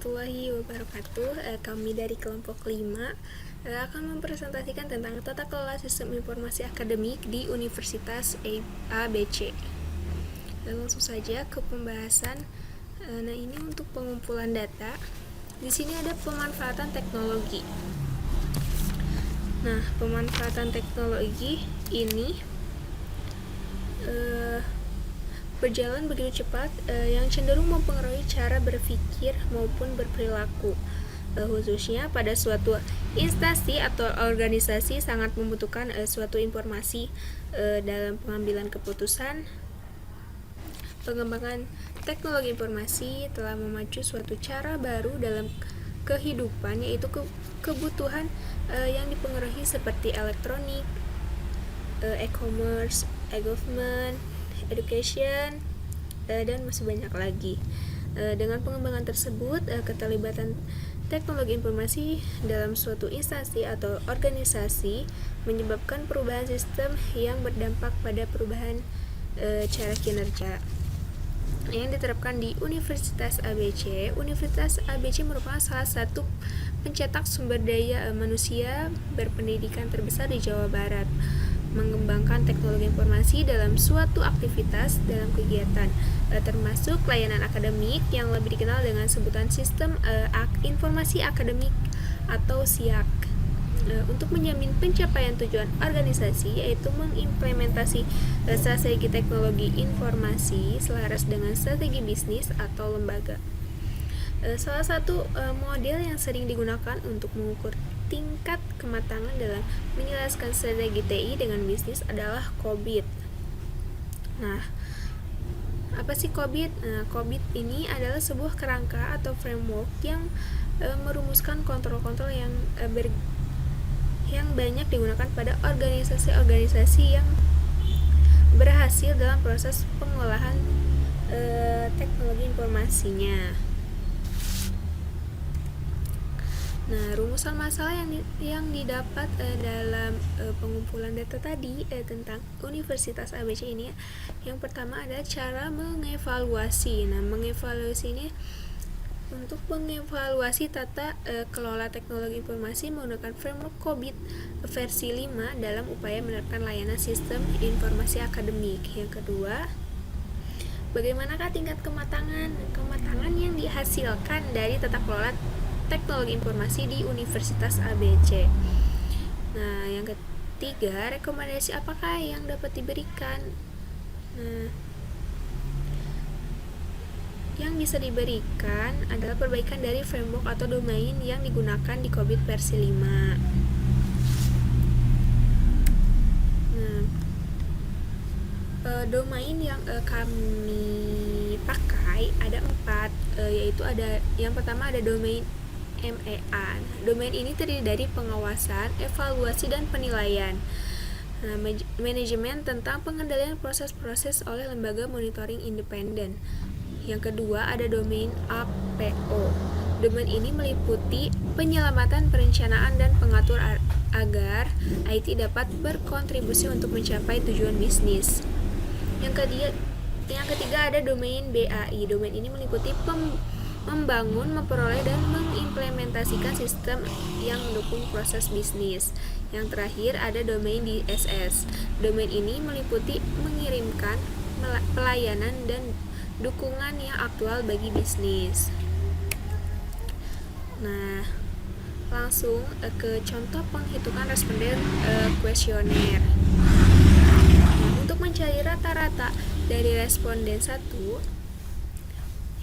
warahmatullahi wabarakatuh. Kami dari kelompok 5 akan mempresentasikan tentang tata kelola sistem informasi akademik di Universitas ABC. Langsung saja ke pembahasan. Nah, ini untuk pengumpulan data. Di sini ada pemanfaatan teknologi. Nah, pemanfaatan teknologi ini berjalan begitu cepat yang cenderung mempengaruhi cara berpikir maupun berperilaku, khususnya pada suatu instansi atau organisasi sangat membutuhkan suatu informasi dalam pengambilan keputusan. Pengembangan teknologi informasi telah memacu suatu cara baru dalam kehidupan, yaitu kebutuhan yang dipengaruhi seperti elektronik, e-commerce, e-government, education, dan masih banyak lagi. Dengan pengembangan tersebut, keterlibatan teknologi informasi dalam suatu instansi atau organisasi menyebabkan perubahan sistem yang berdampak pada perubahan cara kinerja yang diterapkan di Universitas ABC. Universitas ABC merupakan salah satu pencetak sumber daya manusia berpendidikan terbesar di Jawa Barat, mengembangkan teknologi informasi dalam suatu aktivitas dalam kegiatan, termasuk layanan akademik yang lebih dikenal dengan sebutan Sistem Informasi Akademik atau SIAK, untuk menjamin pencapaian tujuan organisasi, yaitu mengimplementasi strategi teknologi informasi selaras dengan strategi bisnis atau lembaga. Salah satu model yang sering digunakan untuk mengukur tingkat kematangan dalam menjelaskan strategi TI dengan bisnis adalah COBIT. Nah, apa sih COBIT? COBIT ini adalah sebuah kerangka atau framework yang merumuskan kontrol-kontrol yang banyak digunakan pada organisasi-organisasi yang berhasil dalam proses pengolahan teknologi informasinya. Nah, rumusan masalah yang didapat dalam pengumpulan data tadi tentang Universitas ABC ini, yang pertama adalah cara mengevaluasi. Nah, mengevaluasi ini untuk mengevaluasi tata kelola teknologi informasi menggunakan framework COBIT versi 5 dalam upaya menerapkan layanan sistem informasi akademik. Yang kedua, bagaimanakah tingkat kematangan yang dihasilkan dari tata kelola teknologi informasi di Universitas ABC. Nah, yang ketiga, rekomendasi apakah yang dapat diberikan? Nah, yang bisa diberikan adalah perbaikan dari framework atau domain yang digunakan di COBIT versi 5. Nah, domain yang kami pakai ada 4, yaitu ada yang pertama ada domain MEA. Domain ini terdiri dari pengawasan, evaluasi, dan penilaian. Nah, manajemen tentang pengendalian proses-proses oleh lembaga monitoring independen. Yang kedua ada domain APO. Domain ini meliputi penyelamatan, perencanaan, dan pengatur agar IT dapat berkontribusi untuk mencapai tujuan bisnis. Yang ketiga ada domain BAI. Domain ini meliputi membangun, memperoleh, dan mengimplementasikan sistem yang mendukung proses bisnis. Yang terakhir ada domain DSS. Domain ini meliputi mengirimkan pelayanan dan dukungan yang aktual bagi bisnis. Nah, langsung ke contoh penghitungan responden kuesioner. Nah, untuk mencari rata-rata dari responden 1,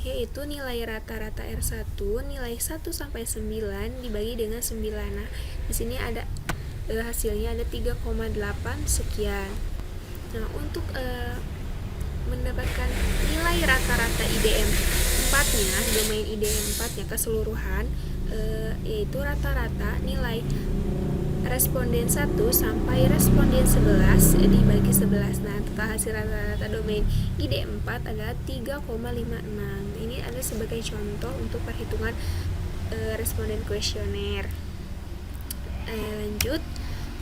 yaitu nilai rata-rata R1, nilai 1 sampai 9 dibagi dengan 9. Nah, di sini ada hasilnya ada 3,8 sekian. Nah, untuk mendapatkan nilai rata-rata IDM 4-nya, domain IDM 4-nya keseluruhan, yaitu rata-rata nilai responden 1 sampai responden 11 dibagi 11. Nah, total hasil rata-rata domain IDM 4 adalah 3,56. Ini ada sebagai contoh untuk perhitungan responden kuesioner. Lanjut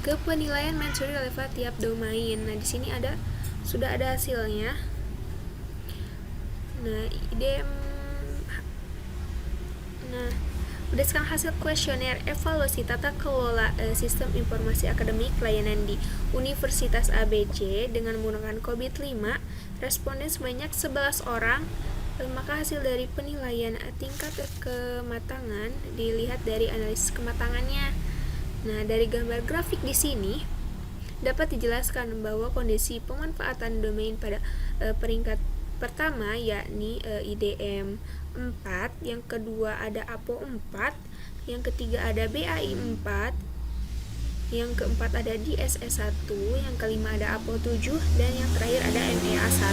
ke penilaian maturity level tiap domain. Nah, di sini sudah ada hasilnya. Nah, IDM Nah, berdasarkan hasil kuesioner evaluasi tata kelola sistem informasi akademik pelayanan di Universitas ABC dengan menggunakan COVID-5, responden sebanyak 11 orang. Maka hasil dari penilaian tingkat kematangan dilihat dari analisis kematangannya. Nah, dari gambar grafik di sini dapat dijelaskan bahwa kondisi pemanfaatan domain pada peringkat pertama yakni IDM 4, yang kedua ada APO 4, yang ketiga ada BAI 4, yang keempat ada DSS 1, yang kelima ada APO 7, dan yang terakhir ada MEA 1.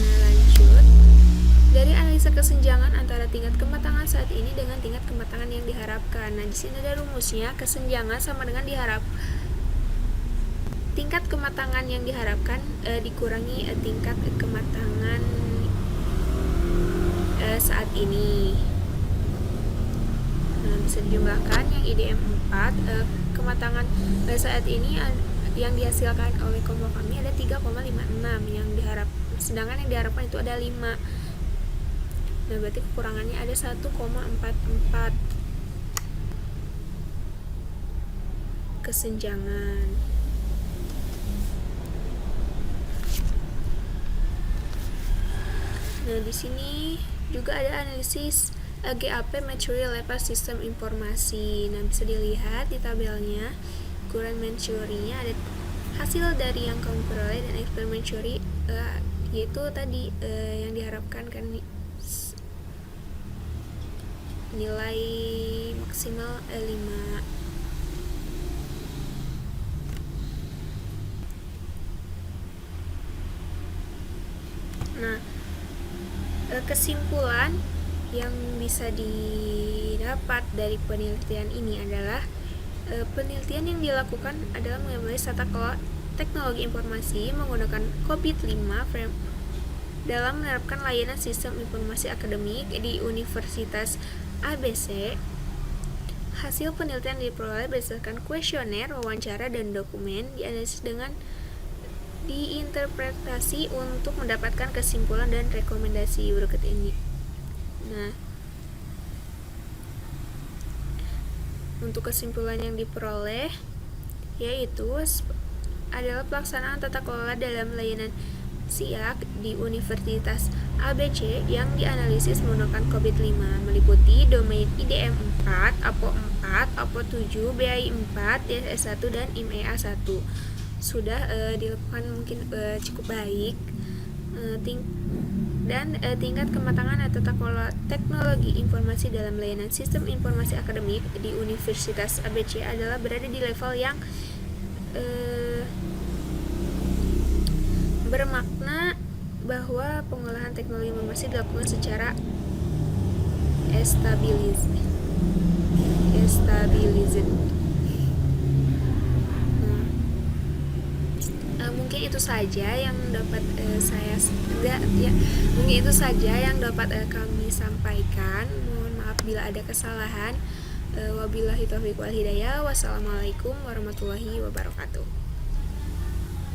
Nah, lanjut. Dari analisa kesenjangan antara tingkat kematangan saat ini dengan tingkat kematangan yang diharapkan. Nah, di sini ada rumusnya, kesenjangan sama dengan tingkat kematangan yang diharapkan dikurangi tingkat kematangan saat ini. Nah, bisa dijumlahkan yang IDM 4 kematangan saat ini yang dihasilkan oleh kelompok kami ada 3,56 yang sedangkan yang diharapkan itu ada 5. Nah, berarti kekurangannya ada 1,44 kesenjangan. Nah, di sini juga ada analisis GAP Maturity Level Sistem Informasi. Nah, bisa dilihat di tabelnya ukuran maturity-nya ada hasil dari yang kamu peroleh dan eksperimen maturity yaitu tadi yang diharapkan kan nilai maksimal 5. Nah, kesimpulan yang bisa didapat dari penelitian ini adalah penelitian yang dilakukan adalah menganalisis tata kelola teknologi informasi menggunakan COVID-5 frame dalam menerapkan layanan sistem informasi akademik di Universitas ABC. Hasil penelitian diperoleh berdasarkan kuesioner, wawancara, dan dokumen dianalisis dengan diinterpretasi untuk mendapatkan kesimpulan dan rekomendasi berikut ini. Nah, untuk kesimpulan yang diperoleh yaitu adalah pelaksanaan tata kelola dalam layanan SIAK di Universitas ABC yang dianalisis menggunakan COVID-5 meliputi domain IDM 4, APO 4, APO 7, BAI 4, DSS 1, dan MEA 1. Sudah dilakukan mungkin cukup baik dan tingkat kematangan atau tata kelola teknologi informasi dalam layanan sistem informasi akademik di Universitas ABC adalah berada di level yang bermakna bahwa pengolahan teknologi informasi dilakukan secara established. Mungkin itu saja yang dapat kami sampaikan. Mohon maaf bila ada kesalahan. Wabillahi taufiq wal hidayah. Wassalamualaikum warahmatullahi wabarakatuh.